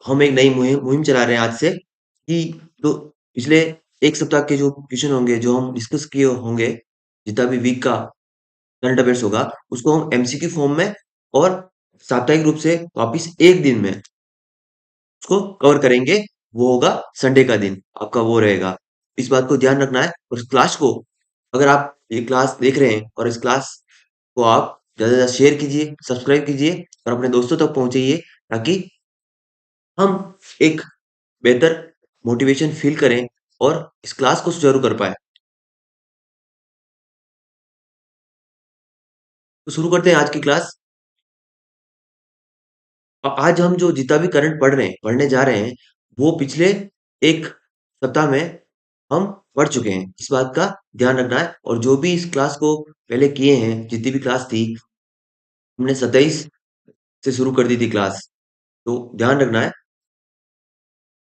हम एक नई मुहिम चला रहे हैं आज से कि तो पिछले एक सप्ताह के जो क्वेश्चन होंगे, जो हम डिस्कस किए होंगे, जितना भी वीक का करंट अफेयर्स होगा, उसको हम एमसीक्यू फॉर्म में और साप्ताहिक रूप से वापिस एक दिन में उसको कवर करेंगे। वो होगा संडे का दिन, आपका वो रहेगा। इस बात को ध्यान रखना है। और इस क्लास को, अगर आप ये क्लास देख रहे हैं और इस क्लास को आप ज़्यादा से ज़्यादा शेयर कीजिए, सब्सक्राइब कीजिए और अपने दोस्तों तक पहुँचाइए, ताकि हम एक बेहतर मोटिवेशन फ़ील करें और इस क्लास को सुचारू कर पाएँ। तो शुरू करते हैं आज की क्लास। आज हम जो जितना भी करंट पढ़ने जा रहे हैं, वो पिछले 1 सप्ताह में हम पढ़ चुके हैं। इस बात का ध्यान रखना है। और जो भी इस क्लास को पहले किए हैं, जितनी भी क्लास थी, हमने 27 से शुरू कर दी थी क्लास। तो ध्यान रखना है,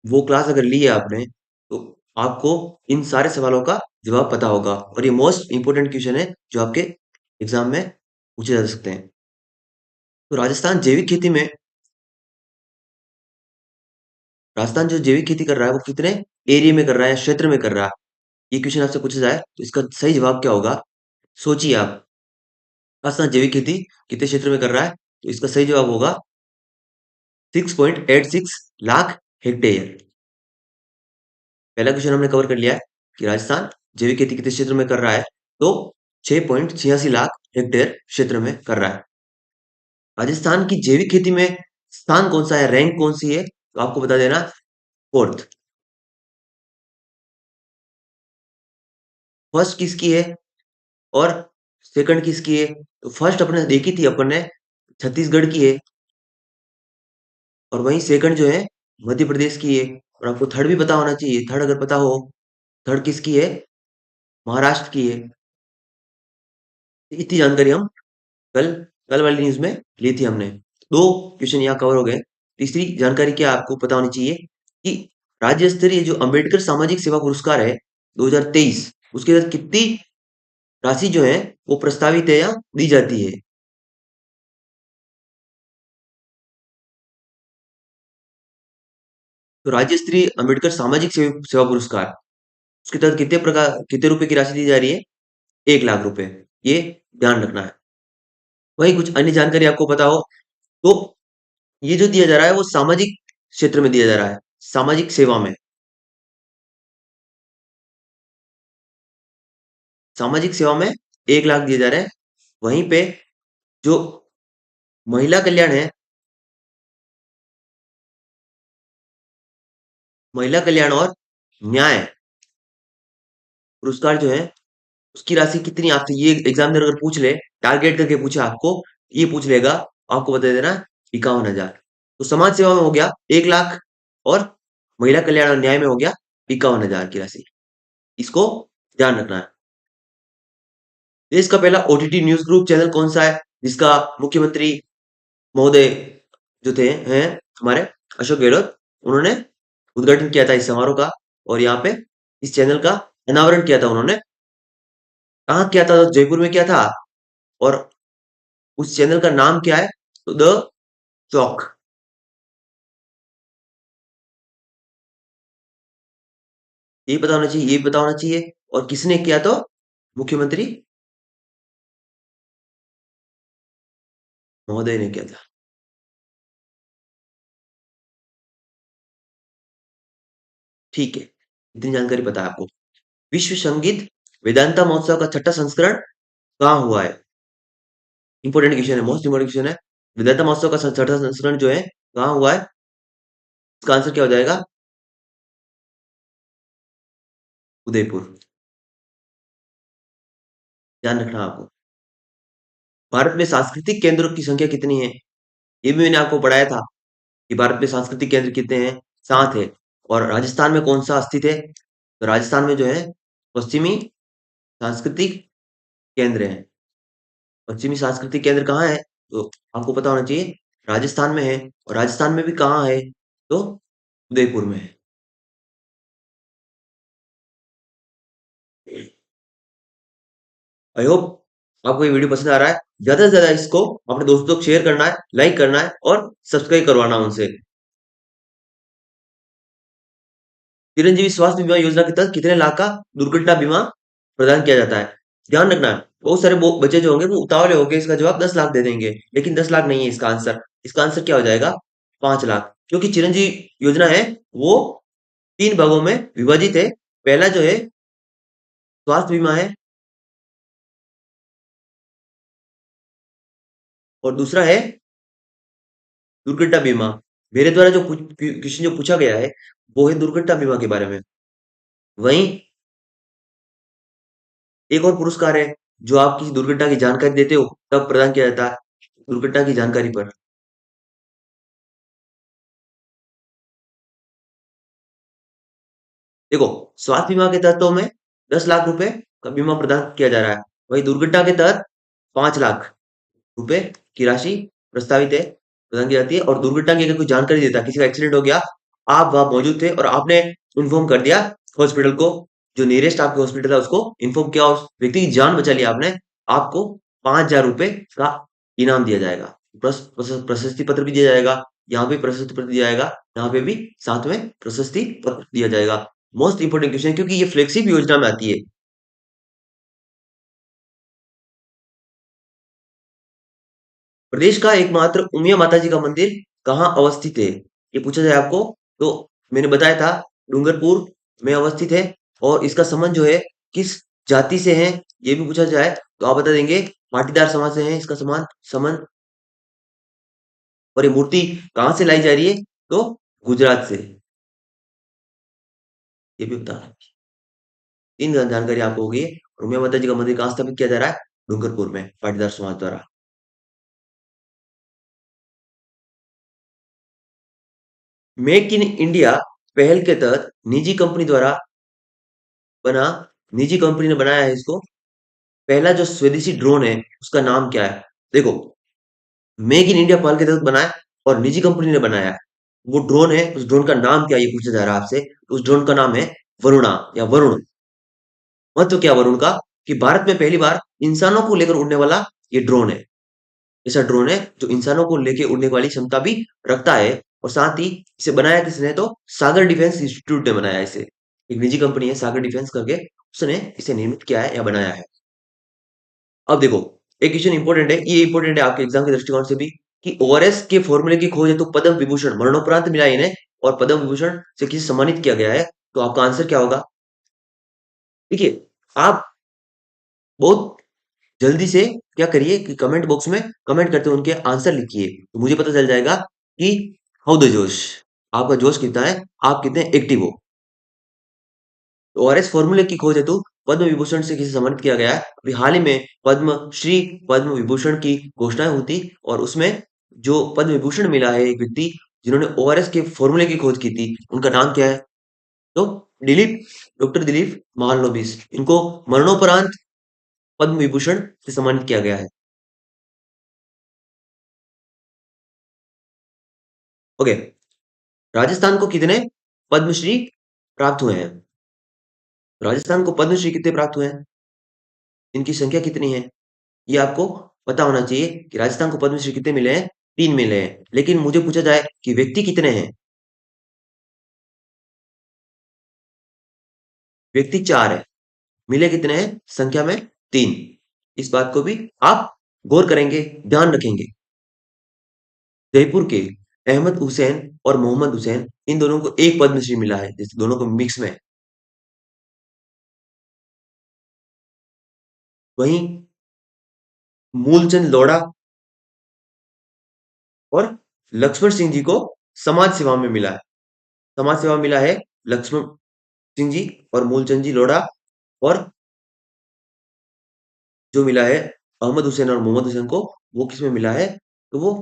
वो क्लास अगर ली है आपने, तो आपको इन सारे सवालों का जवाब पता होगा। और ये मोस्ट इम्पोर्टेंट क्वेश्चन है, जो आपके एग्ज़ाम में पूछे जा सकते हैं। तो राजस्थान जो जैविक खेती कर रहा है, वो कितने एरिया में कर रहा है, क्षेत्र में कर रहा है? ये क्वेश्चन आपसे पूछा जाए, तो इसका सही जवाब क्या होगा? सोचिए आप। राजस्थान जैविक खेती कितने क्षेत्र में कर रहा है? तो इसका सही जवाब होगा 6.86 लाख हेक्टेयर। पहला क्वेश्चन हमने कवर कर लिया है कि राजस्थान जैविक खेती कितने क्षेत्र में कर रहा है, तो 6.86 लाख हेक्टेयर क्षेत्र में कर रहा है। राजस्थान की जैविक खेती में स्थान कौन सा है, रैंक कौन सी है, तो आपको बता देना, फोर्थ। फर्स्ट किसकी है और सेकंड किसकी है? तो फर्स्ट अपने देखी थी अपन ने, छत्तीसगढ़ की है। और वहीं सेकंड जो है, मध्य प्रदेश की है। और आपको थर्ड भी पता होना चाहिए। थर्ड अगर पता हो, थर्ड किसकी है? महाराष्ट्र की है। इतनी जानकारी हम कल कल वाली न्यूज में ली थी हमने। दो क्वेश्चन यहाँ कवर हो गए। तीसरी जानकारी क्या आपको पता होनी चाहिए कि राज्य स्तरीय जो अंबेडकर सामाजिक सेवा पुरस्कार है 2023, उसके तहत कितनी राशि जो है वो प्रस्तावित है या दी जाती है? तो राज्य स्तरीय अंबेडकर सामाजिक सेवा पुरस्कार, उसके तहत कितने रुपए की राशि दी जा रही है? 1 लाख रुपए। ये ध्यान रखना है। वही कुछ अन्य जानकारी आपको पता हो, तो ये जो दिया जा रहा है, वो सामाजिक क्षेत्र में दिया जा रहा है, सामाजिक सेवा में। सामाजिक सेवा में 1 लाख दिए जा रहे हैं। वहीं पे जो महिला कल्याण है, महिला कल्याण और न्याय पुरस्कार जो है, उसकी राशि कितनी आपसे ये एग्जामिनर अगर पूछ ले, टारगेट करके पूछे आपको, ये पूछ लेगा, आपको बता देना 51,000। तो समाज सेवा में हो गया 1 लाख, और महिला कल्याण और न्याय में हो गया 51,000 की राशि। इसको ध्यान रखना है। देश का पहला ओटीटी न्यूज ग्रुप चैनल कौन सा है, जिसका मुख्यमंत्री महोदय जो थे हैं हमारे अशोक गहलोत, उन्होंने उद्घाटन किया था इस समारोह का। और यहाँ पे इस चैनल का अनावरण किया था उन्होंने। कहाँ किया था? तो जयपुर में किया था। और उस चैनल का नाम क्या है? तो द चौक। ये पता होना चाहिए, ये पता होना चाहिए। और किसने किया? तो मुख्यमंत्री महोदय ने किया था। ठीक है, इतनी जानकारी पता है आपको। विश्व संगीत वेदांता महोत्सव का छठा संस्करण कहाँ हुआ है? इंपॉर्टेंट क्वेश्चन है, मोस्ट इंपॉर्टेंट क्वेश्चन है। वेदांता महोत्सव का छठा संस्करण जो है, कहाँ हुआ है? इसका आंसर क्या हो जाएगा? उदयपुर। ध्यान रखना आपको। भारत में सांस्कृतिक केंद्रों की संख्या कितनी है? ये भी मैंने आपको पढ़ाया था कि भारत में सांस्कृतिक केंद्र कितने हैं? 7 है। और राजस्थान में कौन सा स्थित है? तो राजस्थान में जो है, पश्चिमी सांस्कृतिक केंद्र है। पश्चिमी सांस्कृतिक केंद्र कहाँ है? तो आपको पता होना चाहिए, राजस्थान में है। और राजस्थान में भी कहाँ है? तो उदयपुर में है। आई होप आपको ये वीडियो पसंद आ रहा है। ज्यादा से ज्यादा इसको अपने दोस्तों को शेयर करना है, लाइक करना है और सब्सक्राइब करवाना उनसे। चिरंजीवी स्वास्थ्य बीमा योजना के तहत कितने लाख का दुर्घटना बीमा प्रदान किया जाता है? ध्यान रखना, बहुत सारे बच्चे जो होंगे वो उतावले होंगे इसका जवाब 10 लाख दे देंगे, लेकिन 10 लाख नहीं है इसका आंसर। इसका आंसर क्या हो जाएगा? 5 लाख, क्योंकि चिरंजीवी योजना है वो 3 भागों में विभाजित है। पहला जो है स्वास्थ्य बीमा है, और दूसरा है दुर्घटना बीमा। मेरे द्वारा जो क्वेश्चन जो पूछा गया है वो है दुर्घटना बीमा के बारे में। वहीं एक और पुरस्कार है जो आप किसी दुर्घटना की जानकारी देते हो तब प्रदान किया जाता है, दुर्घटना की जानकारी पर। देखो, स्वास्थ्य बीमा के तहत तो हमें 10 लाख रुपए का बीमा प्रदान किया जा रहा है। वही दुर्घटना के तहत 5 लाख रुपए की राशि प्रस्तावित है, प्रदान की जाती है। और दुर्घटना की अगर कोई जानकारी देता है, किसी का एक्सीडेंट हो गया, आप वहां मौजूद थे और आपने इन्फॉर्म कर दिया हॉस्पिटल को, जो नियरेस्ट आपके हॉस्पिटल था उसको इन्फॉर्म किया, उस व्यक्ति की जान बचा ली आपने, आपको 5,000 रुपए का इनाम दिया जाएगा। प्रशस्ति पत्र भी दिया जाएगा, यहाँ पे प्रशस्ति पत्र दिया जाएगा, यहाँ पे भी साथ में प्रशस्ति पत्र दिया जाएगा। मोस्ट इंपोर्टेंट क्वेश्चन है क्योंकि ये फ्लेक्सिब योजना में आती है। प्रदेश का एकमात्र उमिया माता जी का मंदिर कहाँ अवस्थित है? ये पूछा जाए आपको तो मैंने बताया था डूंगरपुर में अवस्थित है। और इसका संबंध जो है किस जाति से है ये भी पूछा जाए तो आप बता देंगे पाटीदार समाज से है इसका समान संबंध। और ये मूर्ति कहाँ से लाई जा रही है? तो गुजरात से। ये भी बता, 3 जानकारी आपको होगी। और उमिया माता जी का मंदिर कहाँ स्थापित किया जा रहा है? डूंगरपुर में पाटीदार समाज द्वारा। मेक इन इंडिया पहल के तहत बना निजी कंपनी ने बनाया है इसको। पहला जो स्वदेशी ड्रोन है उसका नाम क्या है? देखो, मेक इन इंडिया पहल के तहत बना है और निजी कंपनी ने बनाया है। वो ड्रोन है, उस ड्रोन का नाम क्या है ये पूछा जा रहा है आपसे। उस ड्रोन का नाम है वरुणा या वरुण। महत्व क्या वरुण का? कि भारत में पहली बार इंसानों को लेकर उड़ने वाला ये ड्रोन है। ऐसा ड्रोन है जो इंसानों को लेकर उड़ने वाली क्षमता भी रखता है। और साथ ही इसे बनाया किसने? तो सागर डिफेंस इंस्टीट्यूट ने बनाया है इसे। एक निजी कंपनी है सागर डिफेंस करके, उसने इसे निर्मित किया है या बनाया है। अब देखो, एक क्वेश्चन इंपॉर्टेंट है, ये इंपॉर्टेंट है आपके एग्जाम के दृष्टिकोण से भी, कि ओआरएस के फॉर्मूले की खोज है तो पद्म विभूषण मरणोपरांत मिला है इन्हें, और पद्म विभूषण से किसे सम्मानित किया गया है? तो आपका आंसर क्या होगा? देखिए, आप बहुत जल्दी से क्या करिए कि कमेंट बॉक्स में कमेंट करते हुए उनके आंसर लिखिए, तो मुझे पता चल जाएगा कि हाउ द जोश, आपका जोश कितना है, आप कितने एक्टिव हो। तो ओआरएस फॉर्मूले की खोज हेतु पद्म विभूषण से किसे सम्मानित किया गया है? अभी हाल ही में पद्म श्री पद्म विभूषण की घोषणा हुई थी, और उसमें जो पद्म विभूषण मिला है एक व्यक्ति जिन्होंने ओआरएस के फॉर्मूले की खोज की थी, उनका नाम क्या है? तो दिलीप, डॉक्टर दिलीप महालनोबिस। इनको मरणोपरांत पद्म विभूषण से सम्मानित किया गया है। ओके, राजस्थान को कितने पद्मश्री प्राप्त हुए हैं? राजस्थान को पद्मश्री कितने प्राप्त हुए हैं? इनकी संख्या कितनी है? ये आपको पता होना चाहिए कि राजस्थान को पद्मश्री कितने मिले हैं? 3 मिले हैं। लेकिन मुझे पूछा जाए कि व्यक्ति कितने हैं? व्यक्ति 4 है। मिले कितने हैं? संख्या में 3। इस बात को भी आप गौर करेंगे, ध्यान रखेंगे। जयपुर के अहमद हुसैन और मोहम्मद हुसैन, इन दोनों को एक पद्मश्री मिला है, जैसे दोनों को मिक्स में। वहीं मूलचंद लोढ़ा और लक्ष्मण सिंह जी को समाज सेवा में मिला है। समाज सेवा मिला है लक्ष्मण सिंह जी और मूलचंद जी लोढ़ा। और जो मिला है अहमद हुसैन और मोहम्मद हुसैन को, वो किसमें मिला है? तो वो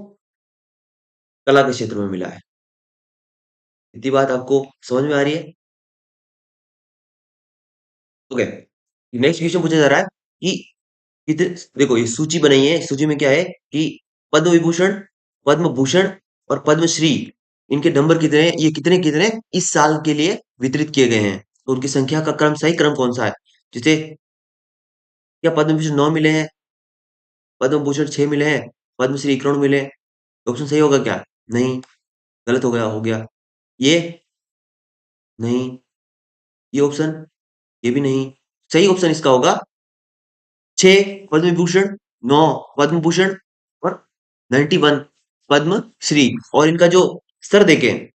कला के क्षेत्र में मिला है। इतनी बात आपको समझ में आ रही है? ओके, नेक्स्ट क्वेश्चन पूछा जा रहा है कि कितने, देखो ये सूची बनाई है, सूची में क्या है कि पद्म विभूषण, पद्म भूषण और पद्मश्री, इनके नंबर कितने हैं, ये कितने कितने इस साल के लिए वितरित किए गए हैं, तो उनकी संख्या का क्रम, सही क्रम कौन सा है? जैसे क्या पद्म विभूषण 9 मिले हैं, पद्म भूषण 6 मिले हैं, पद्मश्री 91 मिले हैं? ऑप्शन सही होगा क्या? नहीं, गलत हो गया, ये नहीं, ये ऑप्शन, ये भी नहीं। सही ऑप्शन इसका होगा 6 पद्म विभूषण, 9 पद्म भूषण और 91 पद्म श्री। और इनका जो स्तर देखें,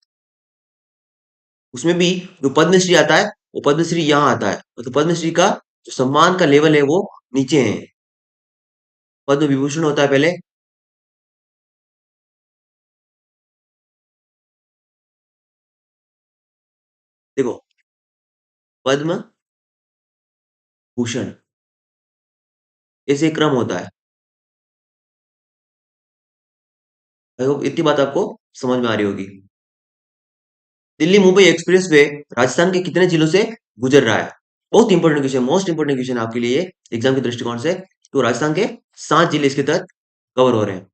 उसमें भी जो पद्मश्री आता है वो पद्मश्री यहाँ आता है, तो पद्मश्री का जो सम्मान का लेवल है वो नीचे है। पद्म विभूषण होता है पहले। देखो, पद्म भूषण, ऐसे एक क्रम होता है। आई होप इतनी बात आपको समझ में आ रही होगी। दिल्ली मुंबई एक्सप्रेस वे राजस्थान के कितने जिलों से गुजर रहा है? बहुत important question, most important question आपके लिए एग्जाम के दृष्टिकोण से। तो राजस्थान के 7 जिले इसके तहत कवर हो रहे हैं।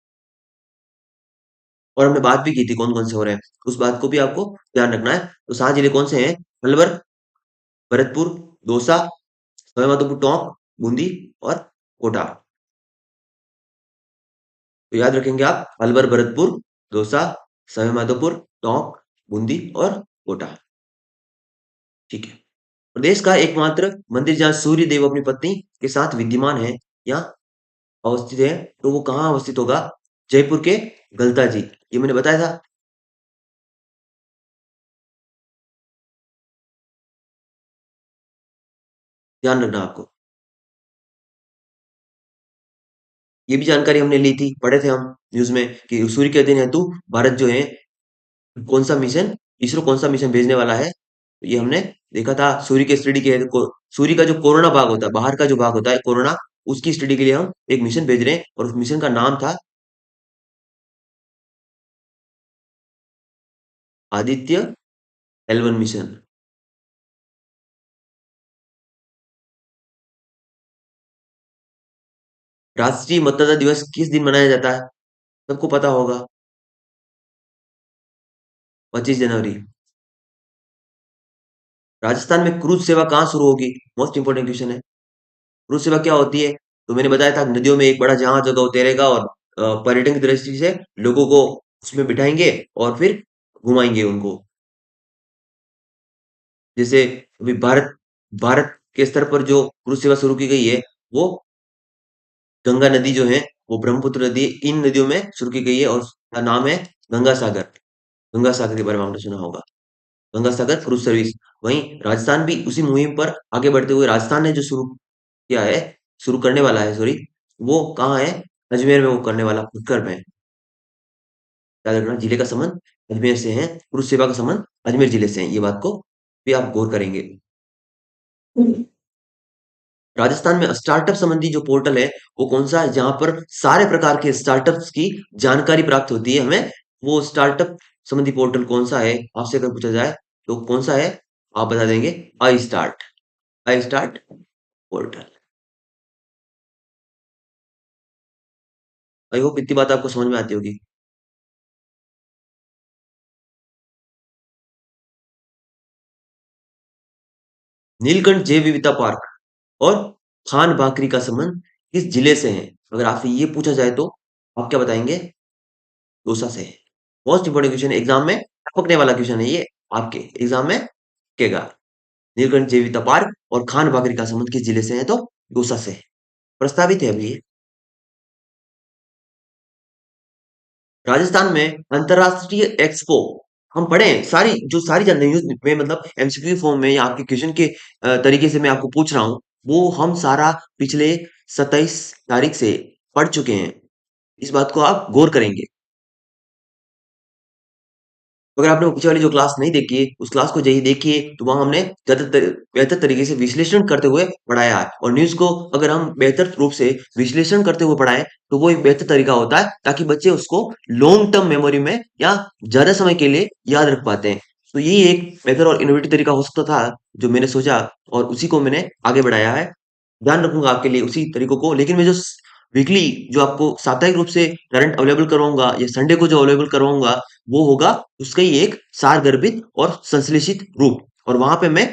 और हमने बात भी की थी कौन कौन से हो रहे हैं, उस बात को भी आपको ध्यान रखना है। तो 7 जिले कौन से हैं? अलवर, भरतपुर, दौसा, सवाईमाधोपुर, टोंक, बूंदी और कोटा। तो याद रखेंगे आप, अलवर, भरतपुर, दौसा, सवाईमाधोपुर, टोंक, बूंदी और कोटा। ठीक है। प्रदेश का एकमात्र मंदिर जहाँ सूर्य देव अपनी पत्नी के साथ विद्यमान है या अवस्थित है, तो वो कहाँ अवस्थित होगा? जयपुर के गलता जी, ये मैंने बताया था। ध्यान रखना आपको। ये भी जानकारी हमने ली थी, पढ़े थे हम न्यूज में कि सूर्य के अध्ययन हेतु भारत जो है कौन सा मिशन, इसरो कौन सा मिशन भेजने वाला है, तो ये हमने देखा था। सूर्य के स्टडी के सूर्य का जो कोरोना भाग होता है, बाहर का जो भाग होता है कोरोना, उसकी स्टडी के लिए हम एक मिशन भेज रहे हैं और उस मिशन का नाम था आदित्य L1 मिशन। राष्ट्रीय मतदाता दिवस किस दिन मनाया जाता है? सबको पता होगा, 25 जनवरी। राजस्थान में क्रूज सेवा कहाँ शुरू होगी? मोस्ट इंपोर्टेंट क्वेश्चन है। क्रूज सेवा क्या होती है? तो मैंने बताया था, नदियों में एक बड़ा जहाज होगा, वो तैरेगा और पर्यटन की दृष्टि से लोगों को उसमें बिठाएंगे और फिर घुमाएंगे उनको। जैसे अभी भारत भारत के स्तर पर जो क्रूज सेवा शुरू की गई है, वो गंगा नदी जो है, वो ब्रह्मपुत्र नदी, इन नदियों में शुरू की गई है और उसका नाम है गंगा सागर। गंगा सागर के बारे में आपने सुना होगा, गंगा सागर क्रूज सर्विस। वहीं राजस्थान भी उसी मुहिम पर आगे बढ़ते हुए, राजस्थान ने जो शुरू किया है, शुरू करने वाला है, सॉरी, वो कहाँ है? अजमेर में वो करने वाला, फुटकर में। याद रखना, जिले का संबंध अजमेर से है, क्रूज सेवा का संबंध अजमेर जिले से है, ये बात को भी आप गौर करेंगे। राजस्थान में स्टार्टअप संबंधी जो पोर्टल है, वो कौन सा है जहां पर सारे प्रकार के स्टार्टअप्स की जानकारी प्राप्त होती है हमें? वो स्टार्टअप संबंधी पोर्टल कौन सा है आपसे अगर पूछा जाए, तो कौन सा है? आप बता देंगे, I start. I start portal. I hope इतनी बात आपको समझ में आती होगी। नीलकंठ जैव विविधता पार्क और खान बाकरी का संबंध किस जिले से है? अगर आपसे ये पूछा जाए तो आप क्या बताएंगे? दौसा से है। मोस्ट इंपोर्टेंट क्वेश्चन है, एग्जाम में टपकने वाला क्वेश्चन है ये, आपके एग्जाम में टपकेगा। नीलकंठ जैविक पार्क और खान बाकरी का संबंध किस जिले से है? तो दौसा से है। प्रस्तावित है अभी ये। राजस्थान में अंतरराष्ट्रीय एक्सपो, हम पढ़े हैं सारी, जो सारी न्यूज में, मतलब एमसीक्यू फॉर्म में या आपके क्वेश्चन के तरीके से मैं आपको पूछ रहा हूँ, वो हम सारा पिछले 27 तारीख से पढ़ चुके हैं। इस बात को आप गौर करेंगे। अगर आपने वो पीछे वाली जो क्लास नहीं देखी है, उस क्लास को यही देखिए, तो वहां हमने बेहतर तरीके से विश्लेषण करते हुए पढ़ाया है। और न्यूज को अगर हम बेहतर रूप से विश्लेषण करते हुए पढ़ाएं, तो वो एक बेहतर तरीका होता है, ताकि बच्चे उसको लॉन्ग टर्म मेमोरी में या ज्यादा समय के लिए याद रख पाते हैं। तो यही एक बेहतर और इनोवेटिव तरीका हो सकता था, जो मैंने सोचा और उसी को मैंने आगे बढ़ाया है। ध्यान रखूंगा आपके लिए उसी तरीकों को, लेकिन मैं जो वीकली, जो आपको साप्ताहिक रूप से करंट अवेलेबल करवाऊंगा या संडे को जो अवेलेबल करवाऊंगा, वो होगा उसका ही एक सारगर्भित और संश्लेषित रूप। और वहां पे मैं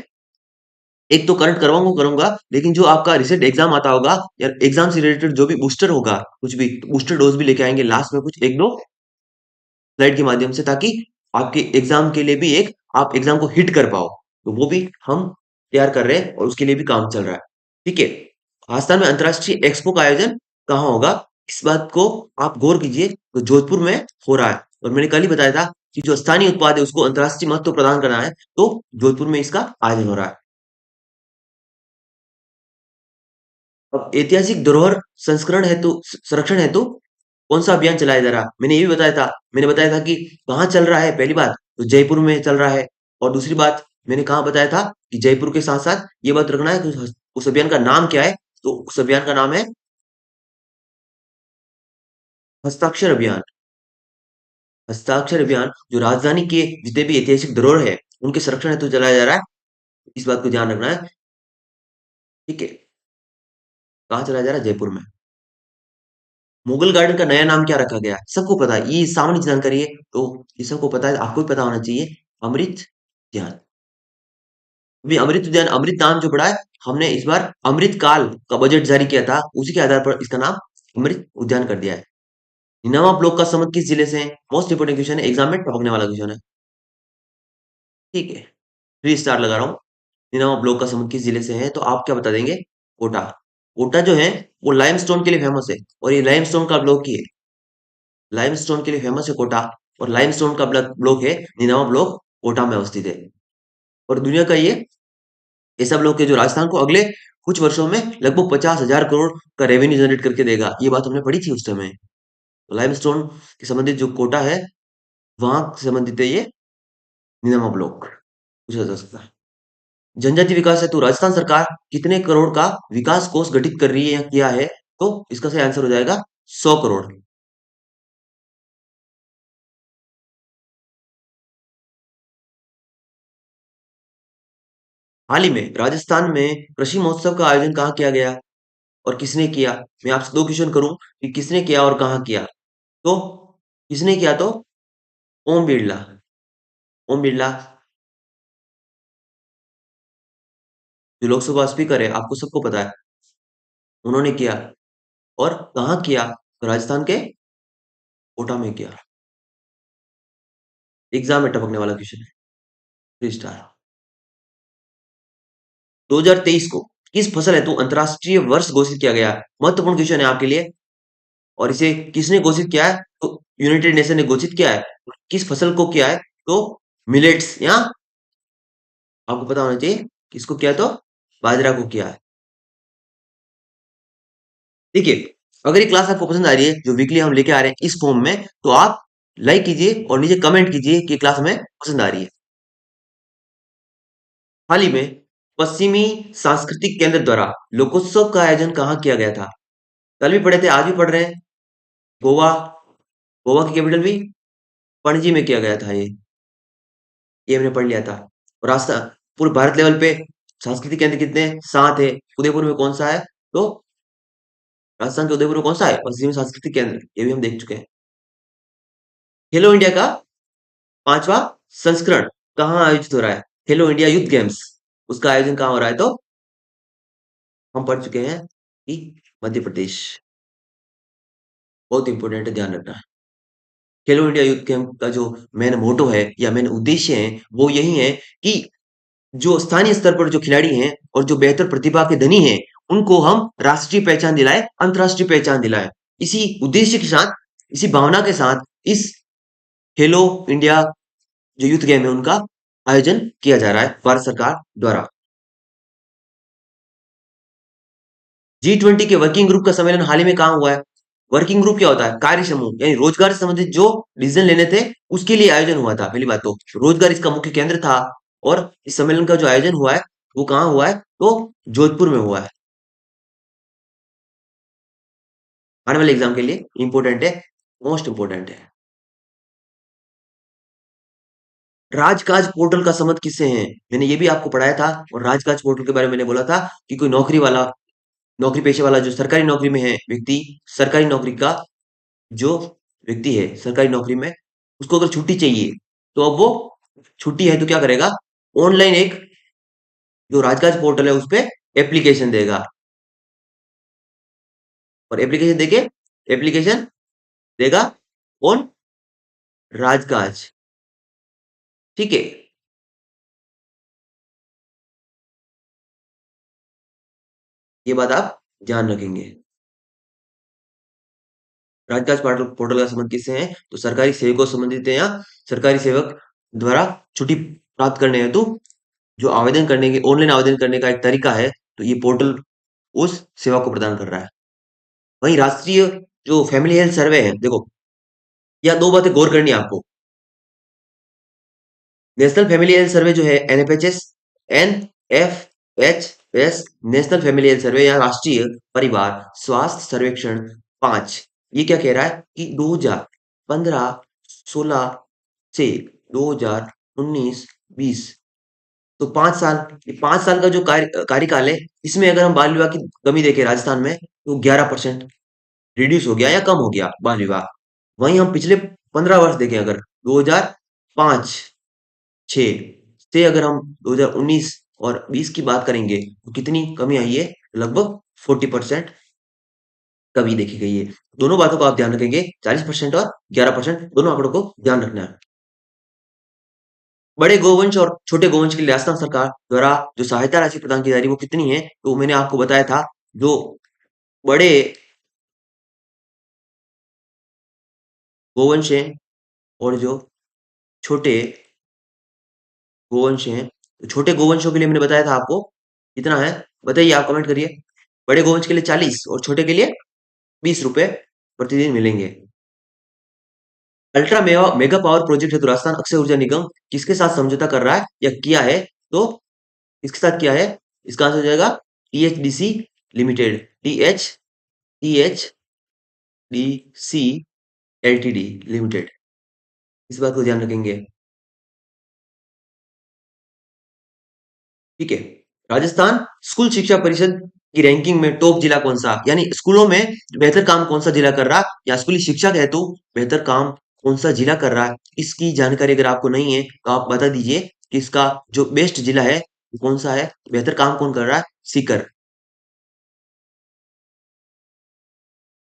एक तो करंट करवाऊंगा करूंगा, लेकिन जो आपका रिसेंट एग्जाम आता होगा या एग्जाम से रिलेटेड जो भी बूस्टर होगा, कुछ भी बूस्टर डोज भी लेके आएंगे लास्ट में, कुछ एक दो स्लाइड के माध्यम से, ताकि आपके एग्जाम के लिए भी एक, आप एग्जाम को हिट कर पाओ, तो वो भी हम तैयार कर रहे हैं और उसके लिए भी काम चल रहा है। ठीक है। राजस्थान में अंतर्राष्ट्रीय एक्सपो का आयोजन कहाँ होगा? इस बात को आप गौर कीजिए, तो जोधपुर में हो रहा है। और मैंने कल ही बताया था कि जो स्थानीय उत्पाद है उसको अंतर्राष्ट्रीय महत्व प्रदान करना है, तो जोधपुर में इसका आयोजन हो रहा है। अब ऐतिहासिक धरोहर संस्करण हेतु संरक्षण हेतु कौन सा अभियान चलाया जा रहा है? मैंने ये भी बताया था। मैंने बताया था कि कहाँ चल रहा है, पहली बात तो जयपुर में चल रहा है। और दूसरी बात मैंने कहाँ बताया था कि जयपुर के साथ साथ ये बात रखना है कि उस अभियान का नाम क्या है। तो उस अभियान का नाम है हस्ताक्षर अभियान। हस्ताक्षर अभियान जो राजधानी के जितने भी ऐतिहासिक धरोहर है उनके संरक्षण हेतु चलाया जा रहा है। इस बात को ध्यान रखना है। ठीक है। कहाँ चलाया जा रहा है? जयपुर में। मुगल गार्डन का नया नाम क्या रखा गया? सबको पता है, ये सामान्य जानकारी है, तो ये सबको पता है, आपको भी पता होना चाहिए। अमृत उद्यान। अभी अमृत उद्यान, अमृत नाम जो पड़ा है, हमने इस बार अमृत काल का बजट जारी किया था, उसी के आधार पर इसका नाम अमृत उद्यान कर दिया है। निनामा ब्लॉक का संबंध किस जिले से है? मोस्ट इंपोर्टेंट क्वेश्चन है, एग्जाम में टपकने वाला क्वेश्चन है। ठीक है। 3 स्टार लगा रहा हूँ। निनामा ब्लॉक का संबंध किस जिले से है? तो आप क्या बता देंगे? कोटा। कोटा जो है वो लाइमस्टोन के लिए फेमस है, और ये लाइमस्टोन का ब्लॉक ही है। लाइमस्टोन के लिए फेमस है कोटा। और लाइमस्टोन का ब्लॉक है निनामा ब्लॉक, कोटा में अवस्थित है। और दुनिया का ये ऐसा ब्लॉक है जो राजस्थान को अगले कुछ वर्षों में लगभग 50,000 करोड़ का रेवेन्यू जनरेट करके देगा। ये बात हमने पढ़ी थी उस समय। तो लाइमस्टोन के संबंधित जो कोटा है, वहां से संबंधित है ये निनामा ब्लॉक, पूछा जा सकता है। जनजाति विकास हेतु राजस्थान सरकार कितने करोड़ का विकास कोष गठित कर रही है या किया है? तो इसका सही आंसर हो जाएगा 100 करोड़। हाल ही में राजस्थान में कृषि महोत्सव का आयोजन कहाँ किया गया और किसने किया? मैं आपसे दो क्वेश्चन करूं कि किसने किया और कहाँ किया। तो किसने किया? तो ओम बिरला। ओम बिरला जो लोकसभा स्पीकर है, आपको सबको पता है, उन्होंने किया। और कहाँ किया? तो राजस्थान के कोटा में किया। एग्जाम में टपकने वाला क्वेश्चन है। 3 स्टार। 2023 को किस फसल हेतु अंतरराष्ट्रीय वर्ष घोषित किया गया? महत्वपूर्ण क्वेश्चन है आपके लिए। और इसे किसने घोषित किया है? तो यूनाइटेड नेशन ने घोषित किया है। किस फसल को किया है? तो मिलेट्स, या आपको पता होना चाहिए किसको किया, तो बाजरा को किया है। देखिए, अगर ये क्लास आपको पसंद आ रही है जो वीकली हम लेके आ रहे हैं इस फॉर्म में, तो आप लाइक कीजिए और नीचे कमेंट कीजिए कि क्लास हमें पसंद आ रही है। हाल ही में पश्चिमी सांस्कृतिक केंद्र द्वारा लोकोत्सव का आयोजन कहाँ किया गया था? कल भी पढ़े थे, आज भी पढ़ रहे हैं। गोवा। गोवा की कैपिटल भी पणजी में किया गया था ये हमने पढ़ लिया था। और राजस्थान पूरे भारत लेवल पे सांस्कृतिक केंद्र कितने हैं? 7 है। उदयपुर में कौन सा है? तो राजस्थान के उदयपुर में कौन सा है पश्चिमी सांस्कृतिक केंद्र? ये भी हम देख चुके हैं। खेलो इंडिया का 5वां संस्करण कहाँ आयोजित हो रहा है? खेलो इंडिया यूथ गेम्स, उसका आयोजन कहाँ हो रहा है? तो हम पढ़ चुके हैं कि मध्य प्रदेश। बहुत इंपॉर्टेंट है, ध्यान रखना है। खेलो इंडिया यूथ गेम का जो मेन मोटो है या मेन उद्देश्य है, वो यही है कि जो स्थानीय स्तर पर जो खिलाड़ी हैं और जो बेहतर प्रतिभा के धनी हैं, उनको हम राष्ट्रीय पहचान दिलाएं, अंतर्राष्ट्रीय पहचान दिलाएं। इसी उद्देश्य के साथ, इसी भावना के साथ इस खेलो इंडिया जो यूथ गेम है उनका आयोजन किया जा रहा है भारत सरकार द्वारा। G20 के वर्किंग ग्रुप का सम्मेलन हाल ही में कहाँ हुआ है? वर्किंग ग्रुप क्या होता है? कार्य समूह, यानी रोजगार से संबंधित जो डिसीजन लेने थे उसके लिए आयोजन हुआ था। पहली बात तो रोजगार इसका मुख्य केंद्र था। और इस सम्मेलन का जो आयोजन हुआ है वो कहाँ हुआ है? तो जोधपुर में हुआ है। आने वाले एग्जाम के लिए इंपॉर्टेंट है, मोस्ट इंपॉर्टेंट है। राजकाज पोर्टल का संबंध किससे है? मैंने ये भी आपको पढ़ाया था। और राजकाज पोर्टल के बारे में मैंने बोला था कि कोई नौकरी वाला, नौकरी पेशे वाला जो सरकारी नौकरी में है व्यक्ति, सरकारी नौकरी का जो व्यक्ति है सरकारी नौकरी में, उसको अगर छुट्टी चाहिए, तो अब वो छुट्टी है तो क्या करेगा? ऑनलाइन एक जो राजकाज पोर्टल है उस पे एप्लीकेशन देगा। और एप्लीकेशन देके एप्लीकेशन देगा कौन? राजकाज। ठीक है। ये बात आप ध्यान रखेंगे। राजकाज पोर्टल पोर्टल का संबंध किससे है? तो सरकारी सेवकों से संबंधित है, या सरकारी सेवक द्वारा छुट्टी प्राप्त करने हेतु जो आवेदन करने के ऑनलाइन आवेदन करने का एक तरीका है, तो ये पोर्टल उस सेवा को प्रदान कर रहा है। वहीं राष्ट्रीय जो फैमिली हेल्थ सर्वे है, देखो, या दो बातें गौर करनी है आपको। नेशनल फैमिली हेल्थ सर्वे जो है NFHS, NFHS, national family health survey या राष्ट्रीय परिवार स्वास्थ्य सर्वेक्षण 5, ये क्या कह रहा है कि 2015 16 से 2019-20, तो 5 साल, ये 5 साल का जो कार्यकाल है, इसमें अगर हम बाल विवाह की कमी देखें राजस्थान में, तो 11% रिड्यूस हो गया या कम हो गया बाल विवाह। वहीं हम पिछले 15 वर्ष देखें, अगर 2005 6 से अगर हम 2019 और 20 की बात करेंगे, तो कितनी कमी आई है? लगभग 40% कमी देखी गई है। दोनों बातों को आप ध्यान रखेंगे, 40% और 11%, दोनों आंकड़ों को ध्यान रखना है। बड़े गोवंश और छोटे गोवंश के लिए राजस्थान सरकार द्वारा जो सहायता राशि प्रदान की जा रही है वो कितनी है? तो मैंने आपको बताया था, जो बड़े गोवंश हैं और जो छोटे गोवंश हैं, तो छोटे गोवंशों के लिए मैंने बताया था आपको कितना है, बताइए, आप कमेंट करिए। बड़े गोवंश के लिए 40 और छोटे के लिए 20 रुपए प्रतिदिन मिलेंगे। अल्ट्रा मेगा पावर प्रोजेक्ट है, तो राजस्थान अक्षय ऊर्जा निगम किसके साथ समझौता कर रहा है या किया है? तो किसके साथ किया है? इसका आंसर हो जाएगा THDC limited, THDC LTD limited. इस बात को ध्यान रखेंगे। ठीक है। राजस्थान स्कूल शिक्षा परिषद की रैंकिंग में टॉप जिला कौन सा, यानी स्कूलों में बेहतर काम कौन सा जिला कर रहा, या स्कूली शिक्षा के हेतु बेहतर काम कौन सा जिला कर रहा है, इसकी जानकारी अगर आपको नहीं है तो आप बता दीजिए कि इसका जो बेस्ट जिला है वो कौन सा है, बेहतर काम कौन कर रहा है? सीकर।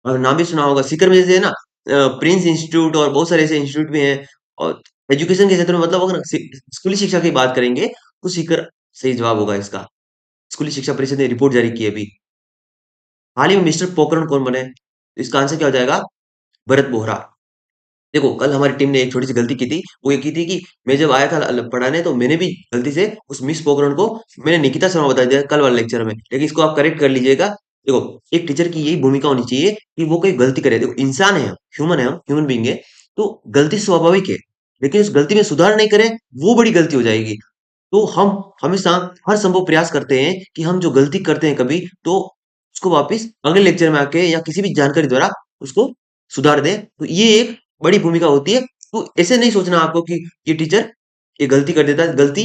और नाम भी सुना होगा सीकर में, जैसे है ना, प्रिंस इंस्टीट्यूट और बहुत सारे ऐसे इंस्टीट्यूट भी हैं। और एजुकेशन के क्षेत्र में, मतलब अगर स्कूली शिक्षा की बात करेंगे, तो सीकर सही जवाब होगा इसका। स्कूली शिक्षा परिषद ने रिपोर्ट जारी की है अभी। हाल ही में मिस्टर पोखरण कौन बने? तो इसका आंसर क्या हो जाएगा? भरत बोहरा। देखो, कल हमारी टीम ने एक छोटी सी गलती की थी, वो ये की थी कि मैं जब आया था पढ़ाने, तो मैंने भी गलती से उस मिस पोखरण को मैंने निकिता शर्मा बता दिया कल वाले लेक्चर में, लेकिन इसको आप करेक्ट कर लीजिएगा। देखो, एक टीचर की यही भूमिका होनी चाहिए कि वो कोई गलती करे। देखो, इंसान है हम, ह्यूमन है, हम ह्यूमन बीइंग है, तो गलती स्वाभाविक है, लेकिन उस गलती में सुधार नहीं करें, वो बड़ी गलती हो जाएगी। तो हम हमेशा हर संभव प्रयास करते हैं कि हम जो गलती करते हैं कभी, तो उसको वापस अगले लेक्चर में आके या किसी भी जानकारी द्वारा उसको सुधार दें। तो ये एक बड़ी भूमिका होती है। तो ऐसे नहीं सोचना आपको कि ये टीचर ये गलती कर देता है। गलती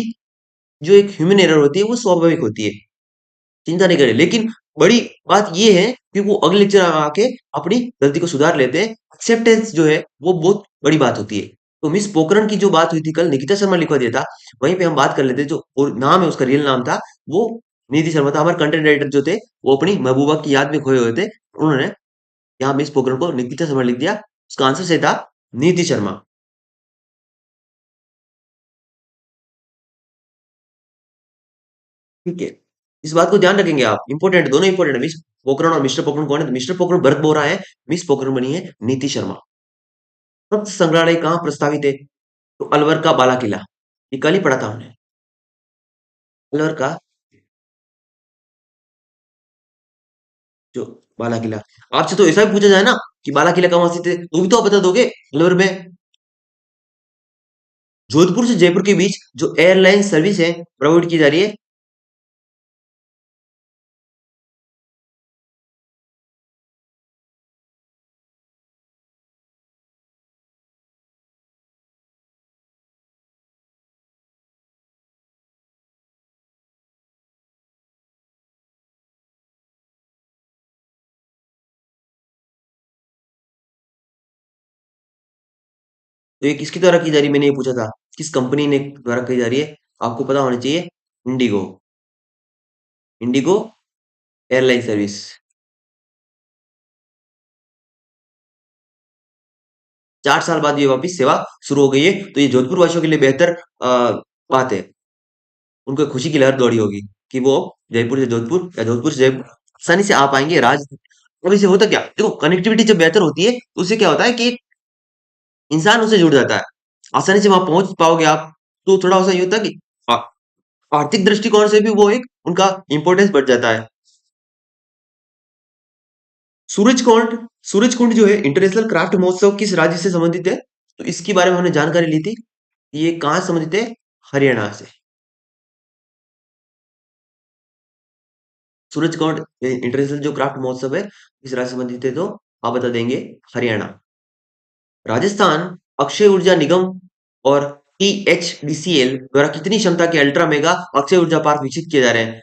जो एक ह्यूमन एरर होती है वो स्वाभाविक होती है, चिंता नहीं करें। लेकिन बड़ी बात ये है कि वो अगले लेक्चर में आके अपनी गलती को सुधार लेते हैं। एक्सेप्टेंस जो है वो बहुत बड़ी बात होती है। तो मिस पोखरण की जो बात हुई थी कल, निकिता शर्मा लिखवा दिया था, वहीं पे हम बात कर लेते हैं। जो और नाम है, उसका रियल नाम था वो निधि शर्मा था। हमारे कंटेंट राइटर जो थे वो अपनी महबूबा की याद में खोए हुए थे, उन्होंने यहाँ मिस पोखरण को निकिता शर्मा लिख दिया। उसका आंसर सही था नीति शर्मा। ठीक है, इस बात को ध्यान रखेंगे आप, इंपॉर्टेंट, दोनों इंपॉर्टेंट है। मिस पोखरण और मिस्टर पोखरण कौन है? तो मिस्टर पोखरण भरत बोरा है, मिस पोखरण बनी है नीति शर्मा। सप्त संग्रहालय कहाँ प्रस्तावित है? तो अलवर का बाला किला, ये कल ही पढ़ा था हमने। अलवर का जो बाला किला, आपसे तो ऐसा भी पूछा जाए ना कि बाला किला कहाँ स्थित है, तो भी तो आप बता दोगे अलवर में। जोधपुर से जयपुर के बीच जो एयरलाइन सर्विस है प्रोवाइड की जा रही है, तो ये किसके द्वारा की जा रही है? मैंने ये पूछा था, किस कंपनी ने द्वारा की जा रही है? आपको पता होना चाहिए, इंडिगो, इंडिगो एयरलाइन सर्विस। 4 साल बाद ये वापिस सेवा शुरू हो गई है, तो ये जोधपुर वासियों के लिए बेहतर बात है। उनको खुशी की लहर दौड़ी होगी कि वो जयपुर से जोधपुर या जोधपुर से जयपुर आसानी से आ पाएंगे अब इसे होता क्या, देखो कनेक्टिविटी जब बेहतर होती है तो उससे क्या होता है कि इंसान उससे जुड़ जाता है, आसानी से वहां पहुंच पाओगे आप। तो थोड़ा सा ये होता है कि आ- आर्थिक दृष्टिकोण से भी वो एक उनका इंपॉर्टेंस बढ़ जाता है। सूरजकुंड, सूरजकुंड जो है इंटरनेशनल क्राफ्ट महोत्सव किस राज्य से संबंधित है, तो इसके बारे में हमने जानकारी ली थी। ये कहाँ से संबंधित है, हरियाणा से। सूरजकुंड इंटरनेशनल जो क्राफ्ट महोत्सव है किस राज्य से संबंधित है, तो आप बता देंगे हरियाणा। राजस्थान अक्षय ऊर्जा निगम और टीएचडीसीएल द्वारा कितनी क्षमता के अल्ट्रा मेगा अक्षय ऊर्जा पार्क विकसित किए जा रहे हैं।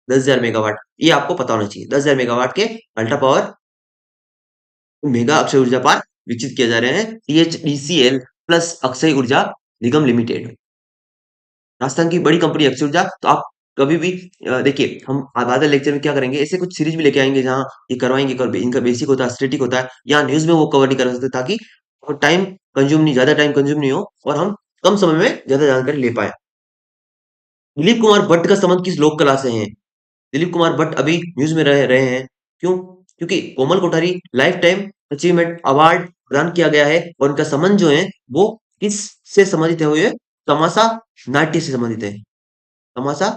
10,000 मेगावाट, ये आपको पता होना चाहिए। 10,000 मेगावाट के अल्ट्रा पावर मेगा अक्षय ऊर्जा पार्क विकसित किए जा रहे हैं, टीएचडीसीएल प्लस अक्षय ऊर्जा निगम लिमिटेड। राजस्थान की बड़ी कंपनी अक्षय ऊर्जा। तो आप कभी भी देखिए, हम आधा लेक्चर में क्या करेंगे, ऐसे कुछ सीरीज भी लेके आएंगे जहाँ ये करवाएंगे, इनका बेसिक होता है, स्टैटिक होता है, या न्यूज में वो कवर नहीं कर सकते, ताकि टाइम कंज्यूम नहीं, ज्यादा टाइम कंज्यूम नहीं हो और हम कम समय में ज्यादा जानकारी ले पाए। दिलीप कुमार भट्ट का संबंध किस लोक कला से है। दिलीप कुमार भट्ट अभी न्यूज में रह रहे हैं, क्यों, क्योंकि Komal Kothari lifetime achievement award प्रदान किया गया है, और उनका संबंध जो है वो किस से संबंधित है, हुए तमाशा नाट्य से संबंधित है। तमाशा,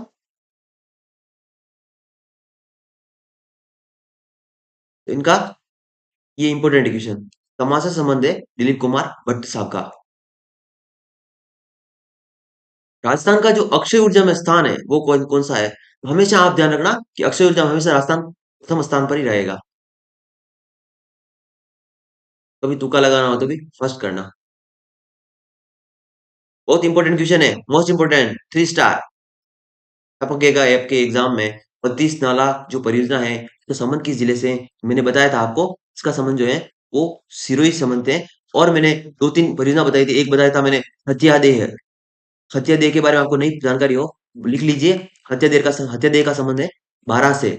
तो इनका ये इंपॉर्टेंट क्वेश्चन, तमाशा संबंध है दिलीप कुमार भट्ट साहब का। राजस्थान का जो अक्षय ऊर्जा में स्थान है वो कौन कौन सा है, तो हमेशा आप ध्यान रखना कि अक्षय ऊर्जा में हमेशा राजस्थान प्रथम स्थान पर ही रहेगा। कभी तुक्का लगाना हो तो भी फर्स्ट करना। बहुत इंपॉर्टेंट क्वेश्चन है, मोस्ट इंपॉर्टेंट, 3 स्टार। टपकेगा आपके एग्जाम में। 32 नाला जो परियोजना है, तो संबंध किस जिले से है? मैंने बताया था आपको, इसका संबंध जो है वो सिरोही से संबंध है। और मैंने दो तीन परियोजना बताई थी, एक बताया था मैंने हत्यादेह। हत्यादेह के बारे में आपको नई जानकारी हो, लिख लीजिए। हत्यादेह का संबंध है बारह से।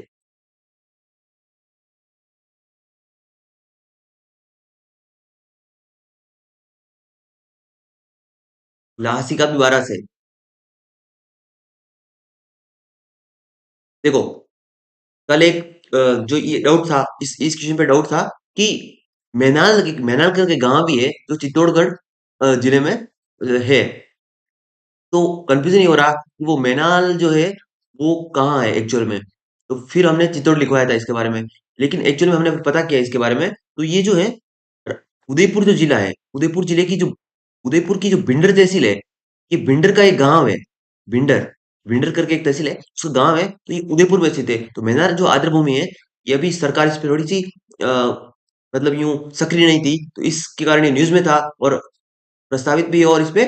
लहासी का भी बारह से। देखो, कल एक जो ये डाउट था, इस क्वेश्चन पे डाउट था कि मैनाल करके गांव भी है जो चित्तौड़गढ़ जिले में है। तो कंफ्यूजन ये हो रहा कि वो मैनाल जो है वो कहाँ है एक्चुअल में। तो फिर हमने चित्तौड़ लिखवाया था इसके बारे में, लेकिन एक्चुअल में हमने पता किया इसके बारे में, तो ये जो है उदयपुर जो जिला है, उदयपुर जिले की जो उदयपुर की जो भिंडर तहसील है, ये भिंडर का एक गांव है। भिंडर, भिंडर करके एक तहसील है, उसका गांव है, तो ये उदयपुर में स्थित है। तो मैदान जो आर्द्र भूमि है, ये अभी सरकार इस पे थोड़ी सी अ, मतलब यूं सक्रिय नहीं थी, तो इसके कारण ये न्यूज में था और प्रस्तावित भी है। और इस पे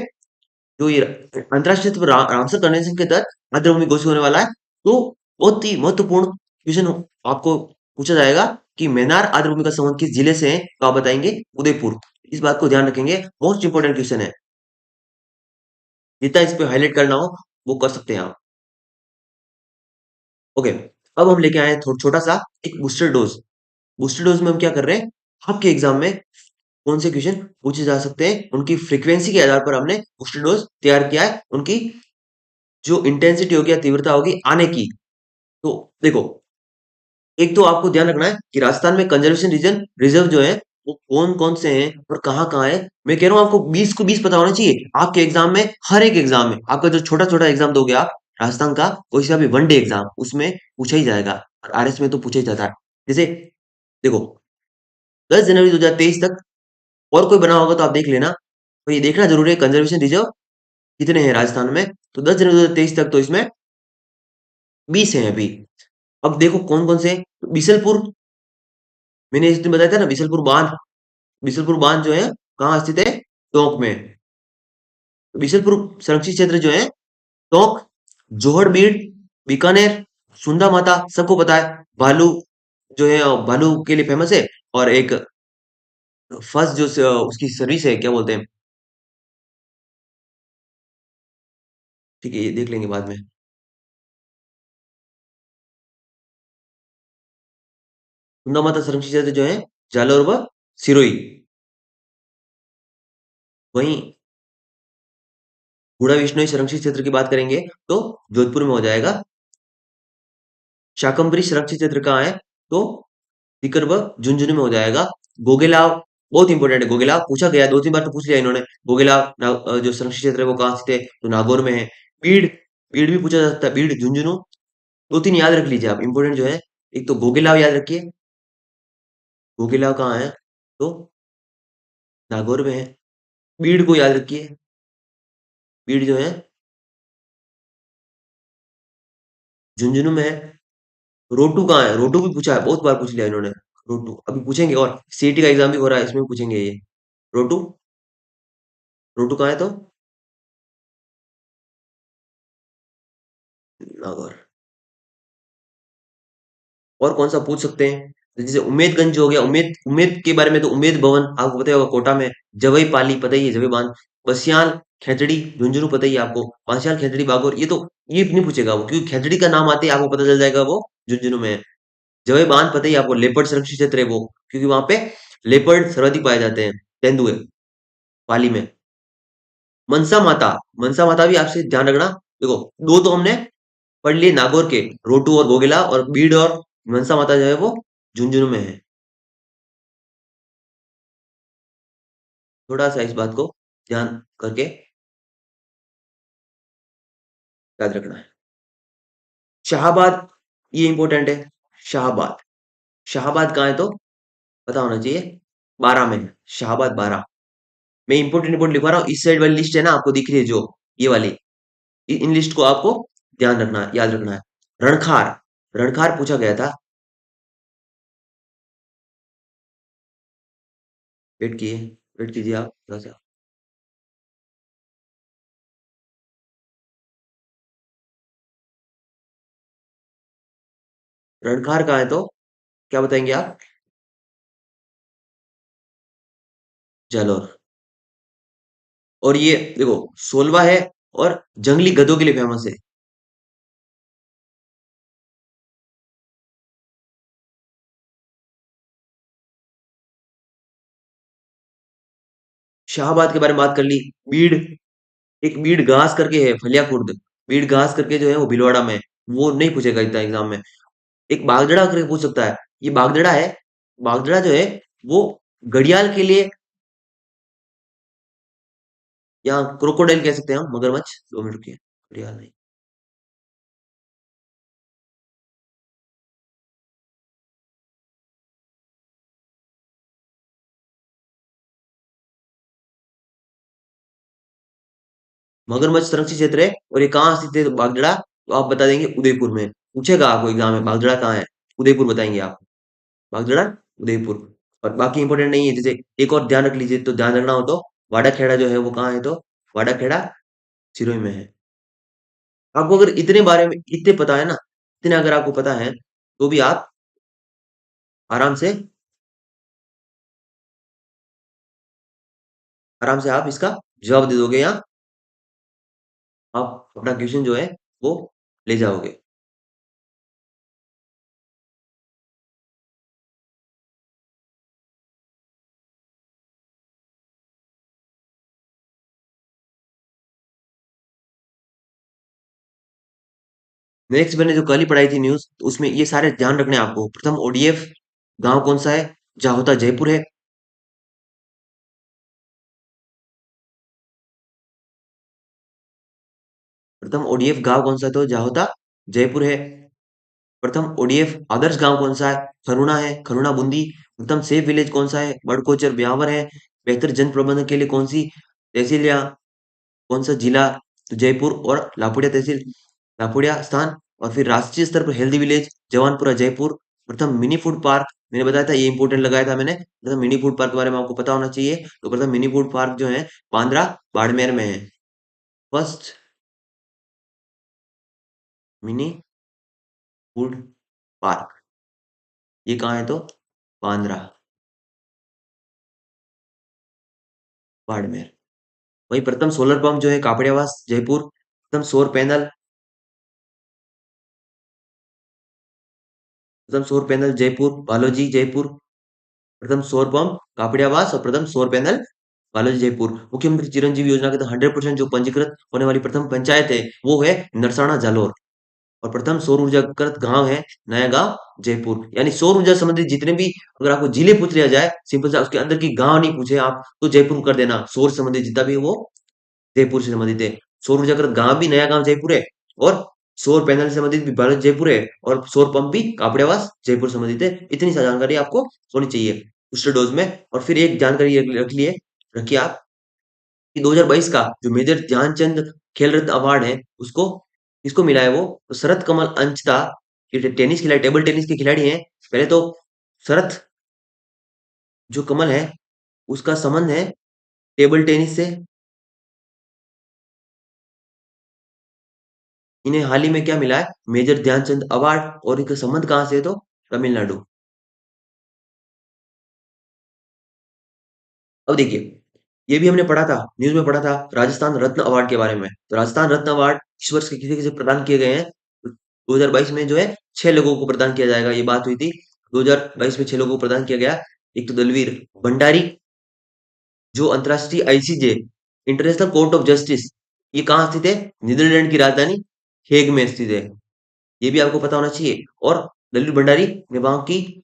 जो ये अंतरराष्ट्रीय स्तर पर रामसर कन्वेंशन के तहत आर्द्र भूमि घोषित होने वाला है। तो बहुत ही महत्वपूर्ण क्वेश्चन आपको पूछा जाएगा कि मैनार आर्द्र भूमि का संबंध किस जिले से है, तो आप बताएंगे उदयपुर। इस बात को ध्यान रखेंगे, मोस्ट इंपोर्टेंट क्वेश्चन है। जितना इस पे हाईलाइट करना हो वो कर सकते हैं आप। ओके, अब हम लेके आए हैं छोटा सा एक बूस्टर डोज। बूस्टर डोज में हम क्या कर रहे हैं, आपके एग्जाम में कौन से क्वेश्चन पूछे जा सकते हैं, उनकी फ्रीक्वेंसी के आधार पर हमने बूस्टर डोज तैयार किया है। उनकी जो इंटेंसिटी होगी या तीव्रता होगी आने की। तो देखो, एक तो आपको ध्यान रखना है कि राजस्थान में कंजर्वेशन रीजन रिजर्व जो है वो कौन कौन से हैं और कहाँ कहाँ है। मैं कह रहा हूँ आपको 20 को 20 पता होना चाहिए आपके एग्जाम में। हर एक एग्जाम में आपका जो छोटा छोटा एग्जाम दोगे आप राजस्थान का, कोई सा भी वनडे एग्जाम, उसमें पूछा ही जाएगा। और आरएस में तो पूछा ही जाता है। जैसे देखो, 10 जनवरी 2023 तक और कोई बना होगा तो आप देख लेना। तो ये देखना जरूरी है कंजर्वेशन रिजर्व कितने हैं राजस्थान में। तो 10 जनवरी 2023 तक तो इसमें 20 हैं अभी। अब देखो कौन कौन से हैं। तो बिसलपुर, मैंने इस दिन बताया था ना, बिसलपुर बांध। बिसलपुर बांध जो है कहाँ स्थित है, टोंक में। बिसलपुर संरक्षित क्षेत्र जो है टोंक, जोहड़बीड़, बीकानेर, सुंदा माता सबको पता है। भालू जो है भालू के लिए फेमस है। और एक फर्स्ट जो उसकी सर्विस है, क्या बोलते हैं, ठीक है ये देख लेंगे बाद में। सुंदा माता संरक्षित क्षेत्र जो है जालोर व सिरोही, वहीं हुडा विश्नोई संरक्षित क्षेत्र की बात करेंगे तो जोधपुर में हो जाएगा। शाकंभरी संरक्षित क्षेत्र कहाँ है? तो सीकर व झुंझुनू में हो जाएगा। गोगेलाव बहुत इंपॉर्टेंट है, गोगेलाव पूछा गया, 2-3 बार तो पूछ लिया इन्होंने। गोगेलाव जो संरक्षित क्षेत्र है वो कहाँ स्थित है? तो नागौर में है। बीड़, बीड़ भी पूछा जा सकता है, बीड़, झुंझुनू। 2-3 याद रख लीजिए आप, इंपॉर्टेंट जो है। एक तो गोगेलाव याद रखिए, गोगेलाव कहाँ है? तो नागौर में है। बीड़ को याद रखिए, बीड़ जो है झुंझुनू में है। रोटू कहाँ है? रोटू भी पूछा है, बहुत बार पूछ लिया इन्होंने। रोटू अभी पूछेंगे, और सीटी का एग्जाम भी हो रहा है, इसमें भी पूछेंगे ये। रोटू, रोटू कहाँ है? तो नागौर। और कौन सा पूछ सकते हैं? तो जैसे उम्मेदगंज हो गया, उम्मेद, उम्मेद के बारे में तो उम्मेद भवन आपको पता ही होगा, कोटा में। जवई पाली पता ही है, जवई बांध। बसियाल, खेतड़ी, झुंझुनू पता ही है आपको। पांचाल, खेतड़ी, बागौर, ये तो ये नहीं पूछेगा वो, क्योंकि खेतड़ी का नाम आते ही आपको पता चल जाएगा वो झुंझुनू में है। जवई बांध पता ही है आपको, लेपर्ड संरक्षित क्षेत्र है वो, क्योंकि वहां पे लेपर्ड सर्वाधिक पाए जाते हैं। तेंदुए, पाली में। मनसा माता, मनसा माता भी आपसे ध्यान रखना। देखो, दो तो हमने पढ़ लिए नागौर के, रोटू और गोगेला, और बीड़ और मनसा माता जो है वो झुंझुनू में है। थोड़ा सा इस बात को ध्यान करके याद रखना है। शाहाबाद, ये इंपॉर्टेंट है। शाहाबाद, शाहाबाद कहाँ है? तो पता होना चाहिए, 12 में है। शाहाबाद 12। मैं इंपोर्टेंट इंपोर्टेंट लिखवा रहा हूँ, इस साइड वाली लिस्ट है ना आपको दिख रही है जो, ये वाली, इन लिस्ट को आपको ध्यान रखना है, याद रखना है। रणखार, रणखार पूछा गया था। वेट किए, वेट कीजिए आप थोड़ा सा। रणखार कहाँ है? तो क्या बताएंगे आप? जालौर। और ये देखो, सोलवा है, और जंगली गधों के लिए फेमस है। शाहबाद के बारे में बात कर ली। बीड़, एक बीड़ घास करके है, फलिया खुर्द। बीड़ घास करके जो है वो भीलवाड़ा में है। वो नहीं पूछेगा इतना एग्जाम में। एक बागदड़ा करके पूछ सकता है, ये बागदड़ा है। बागदड़ा जो है वो घड़ियाल के लिए, या क्रोकोडाइल कह सकते हैं हम, मगरमच्छ। 2 मिनट रुकिए, घड़ियाल नहीं। मगरमच्छ संरक्षित क्षेत्र है, और ये कहाँ स्थित है? तो बागदड़ा, तो आप बता देंगे उदयपुर में। पूछेगा आपको एग्जाम में, बागदड़ा कहाँ है? उदयपुर बताएंगे आप। बागदड़ा, उदयपुर। और बाकी इंपॉर्टेंट नहीं है, जैसे एक और ध्यान रख लीजिए, तो ध्यान रखना हो तो, वाड़ा खेड़ा जो है वो कहाँ है? तो वाड़ा खेड़ा सिरोही में है। आपको अगर इतने बारे में इतने पता है ना, इतने अगर आपको पता है, तो भी आप आराम से, आराम से आप इसका जवाब दे दोगे, या आप अपना क्वेश्चन जो है वो ले जाओगे। नेक्स्ट मैंने जो कल ही पढ़ाई थी न्यूज, तो उसमें ये सारे ध्यान रखने हैं आपको। प्रथम ओडीएफ गांव कौन सा है? जाहोता जयपुर है। प्रथम ओडीएफ गांव कौन सा है? तो जाहोता जयपुर है। प्रथम ओडीएफ आदर्श गांव कौन सा है? खरुणा है, खरुणा बूंदी। प्रथम सेफ विलेज कौन सा है? बड़कोचर ब्यावर है। बेहतर जन प्रबंधन के लिए कौन सी तहसील या कौन सा जिला? तो जयपुर और लापुड़िया तहसील, लापुड़िया स्थान। और फिर राष्ट्रीय स्तर पर हेल्दी विलेज जवानपुरा जयपुर। प्रथम मिनी फूड पार्क, मैंने बताया था, ये इंपोर्टेंट लगाया था मैंने। प्रथम मिनी फूड पार्क के बारे में आपको पता होना चाहिए। तो प्रथम मिनी फूड पार्क जो है बांद्रा बाड़मेर में है। फर्स्ट मिनी फूड पार्क, ये कहाँ है? तो बांद्रा बाड़मेर। वही प्रथम सोलर पंप जो है कापड़ियावास जयपुर। प्रथम सौर पैनल, प्रथम सौर पैनल जयपुर बालोजी जयपुर। प्रथम सौर पंप कापड़ियावास, और प्रथम सौर पैनल बालाजी जयपुर। मुख्यमंत्री चिरंजीवी योजना के तहत 100% जो पंजीकृत होने वाली प्रथम पंचायत है वो है नरसाना जालोर। और प्रथम सौर ऊर्जाकृत गांव है नया गांव जयपुर। यानी सौर ऊर्जा संबंधित जितने भी, अगर आपको जिले पूछ लिया जाए सिंपल सा, उसके अंदर की गांव नहीं पूछे आप तो जयपुर कर देना। सौर संबंधित जितना भी है वो जयपुर से संबंधित है। सौर ऊर्जाकृत गांव भी नया गांव जयपुर है, और सौर पैनल से संबंधित भी भारत जयपुर है, और सौर पंप भी कापड़ियावास जयपुर संबंधित है। इतनी सा जानकारी आपको होनी चाहिए बूस्टर डोज में। और फिर एक जानकारी रख लिए रखिए आप कि 2022 का जो मेजर ध्यानचंद खेल रत्न अवार्ड है उसको किसको मिला है, वो तो शरत कमल अंचता, ये टेनिस खिलाड़ी, टेबल टेनिस के खिलाड़ी हैं। पहले तो शरत जो कमल है उसका संबंध है टेबल टेनिस से। इन्हें हाल ही में क्या मिला है, मेजर ध्यानचंद अवार्ड। और इनका संबंध कहाँ से है, तो तमिलनाडु। अब देखिए, ये भी हमने पढ़ा था, न्यूज़ में पढ़ा था राजस्थान रत्न अवार्ड के बारे में। तो राजस्थान रत्न अवार्ड इस वर्ष के किसे-किसे प्रदान किए गए हैं? 2022 में जो है 6 लोगों को प्रदान किया जाएगा, ये बात हुई थी। 2022 में 6 लोगों को प्रदान किया गया। एक तो दलवीर भंडारी, जो अंतर्राष्ट्रीय ICJ, international court of justice, ये कहाँ स्थित है? नीदरलैंड की राजधानी हेग में स्थित है। ये भी आपको पता होना चाहिए। और दलवीर भंडारी ने वहाँ की,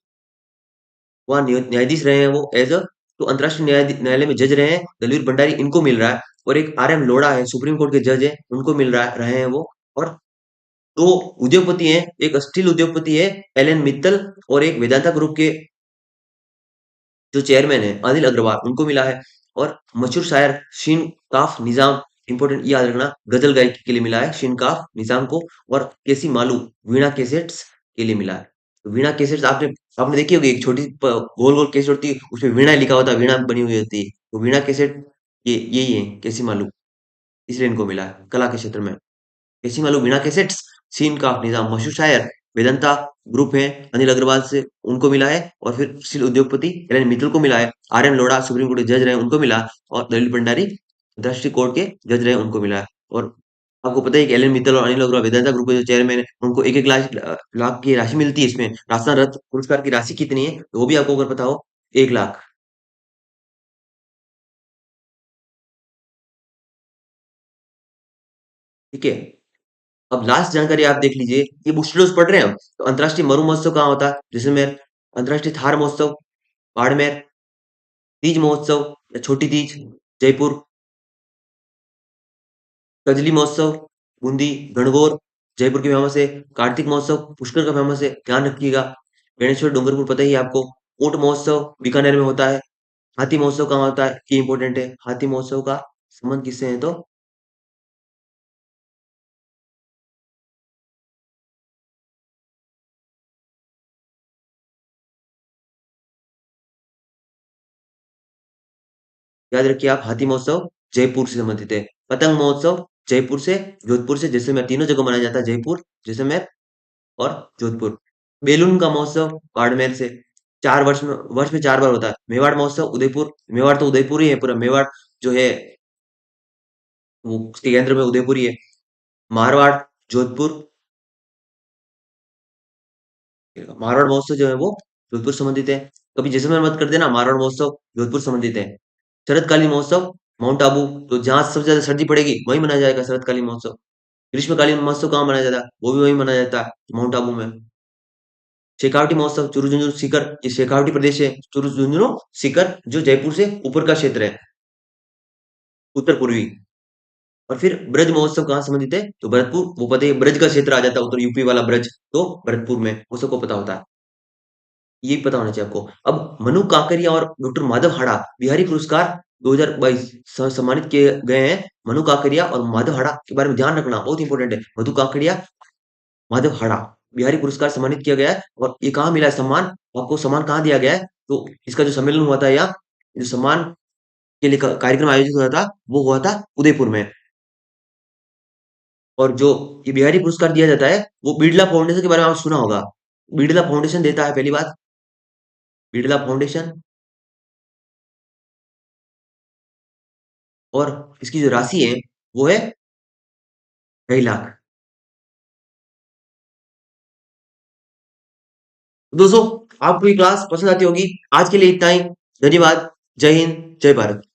वहाँ न्यायाधीश रहे हैं वो एज अ, तो अंतर्राष्ट्रीय न्यायालय में जज रहे हैं दलवीर भंडारी, इनको मिल रहा है। और एक आर एम लोढ़ा है, सुप्रीम कोर्ट के जज है, उनको मिल रहा रहे हैं वो। और दो उद्योगपति हैं, एक स्टील उद्योगपति है एलन मित्तल, और एक वेदांता ग्रुप के जो चेयरमैन है अनिल अग्रवाल, उनको मिला है। और मशहूर शायर शीन काफ निजाम, इंपॉर्टेंट याद रखना, गजल गायकी के लिए मिला है शीन काफ निजाम को। और केसी मालू वीणा कैसेट्स के लिए मिला है। तो वीणा कैसेट्स आपने आपने देखी होगी, एक छोटी गोल गोल कैसेट होती है, उसमें वीणा लिखा होता है, वीणा बनी हुई होती है। तो वीणा कैसेट ये यही है केसी मालू, इसलिए इनको मिला है कला के क्षेत्र में। केसी मालू वीणा कैसेट्स, सीन का निजाम मशहूर शायर, वेदांता ग्रुप है अनिल अग्रवाल से, उनको मिला है। और फिर स्टील उद्योगपति एलन मित्तल को मिला है। R N Lodha supreme court के जज रहे, उनको मिला। और दलील भंडारी अंतरराष्ट्रीय कोर्ट के जज रहे, उनको मिला है। और आपको पता है कि एलन मित्तल और अनिल अग्रवाल वेदांता ग्रुप के जो चेयरमैन है, उनको एक एक लाख लाख की राशि मिलती है। इसमें राजस्थान रत्न पुरस्कार की राशि कितनी है, तो वो भी आपको अगर पता हो, 1 लाख। ठीक है। अब लास्ट जानकारी आप देख लीजिए, ये बूस्टर डोज पढ़ रहे हैं हम, तो अंतर्राष्ट्रीय मरु महोत्सव कहाँ होता है? जैसलमेर। अंतर्राष्ट्रीय थार महोत्सव बाड़मेर। तीज महोत्सव या छोटी तीज जयपुर। कजली महोत्सव बूंदी गणगौर जयपुर की फेमस है। कार्तिक महोत्सव पुष्कर का फेमस है, ध्यान रखिएगा। गणेश्वर डूंगरपुर पता ही है आपको। ऊंट महोत्सव बीकानेर में होता है। हाथी महोत्सव कहाँ होता है, ये इंपॉर्टेंट है। हाथी महोत्सव का संबंध किससे है, तो याद रखिए आप, हाथी महोत्सव जयपुर से संबंधित है। पतंग महोत्सव जयपुर से, जोधपुर से, जैसलमेर, तीनों जगह मनाया जाता है, जयपुर, जैसलमेर और जोधपुर। बेलून का महोत्सव बाड़मेर से, 4 वर्ष में 4 बार होता है। मेवाड़ महोत्सव उदयपुर, मेवाड़ तो उदयपुर ही है, पूरा मेवाड़ जो है वो उसके केंद्र में उदयपुर ही है। मारवाड़ जोधपुर, मारवाड़ महोत्सव जो है वो जोधपुर संबंधित है। कभी जैसलमेर मत कर देना, मारवाड़ महोत्सव जोधपुर संबंधित है। शरतकालीन महोत्सव माउंट आबू, तो जहां सबसे ज्यादा सर्दी पड़ेगी वहीं मनाया जाएगा शरतकालीन महोत्सव। ग्रीष्मकालीन महोत्सव कहाँ मनाया जाता है, वो भी वहीं मनाया जाता है, माउंट आबू में। शेखावटी महोत्सव चुरू झुंझुनू सीकर, ये शेखावटी प्रदेश है, चुरू झुंझुनू सीकर जो जयपुर से ऊपर का क्षेत्र है, उत्तर पूर्वी। और फिर ब्रज महोत्सव कहाँ संबंधित है, तो भरतपुर, वो पता है ब्रज का क्षेत्र आ जाता है, उत्तर यूपी वाला ब्रज, तो भरतपुर में, वो सबको पता होता है। ये पता होना चाहिए आपको। अब मनु काकरिया और डॉक्टर माधव हाड़ा बिहारी पुरस्कार 2022 सम्मानित किए गए हैं। मनु काकरिया और माधव हाड़ा के बारे में ध्यान रखना, बहुत इंपॉर्टेंट है। मधु काकरिया, माधव हाड़ा, बिहारी पुरस्कार सम्मानित किया गया है। और ये कहाँ मिला है सम्मान, आपको सम्मान कहाँ दिया गया है, तो इसका जो सम्मेलन हुआ था, या जो सम्मान के लिए कार्यक्रम आयोजित हुआ था, वो हुआ था उदयपुर में। और जो ये बिहारी पुरस्कार दिया जाता है, वो बिड़ला फाउंडेशन के बारे में आपने सुना होगा। बिड़ला फाउंडेशन देता है, पहली बात, बिड़ला फाउंडेशन। और इसकी जो राशि है वो है 2.5 लाख। दोस्तों, आपको ये क्लास पसंद आती होगी। आज के लिए इतना ही। धन्यवाद। जय हिंद, जय भारत।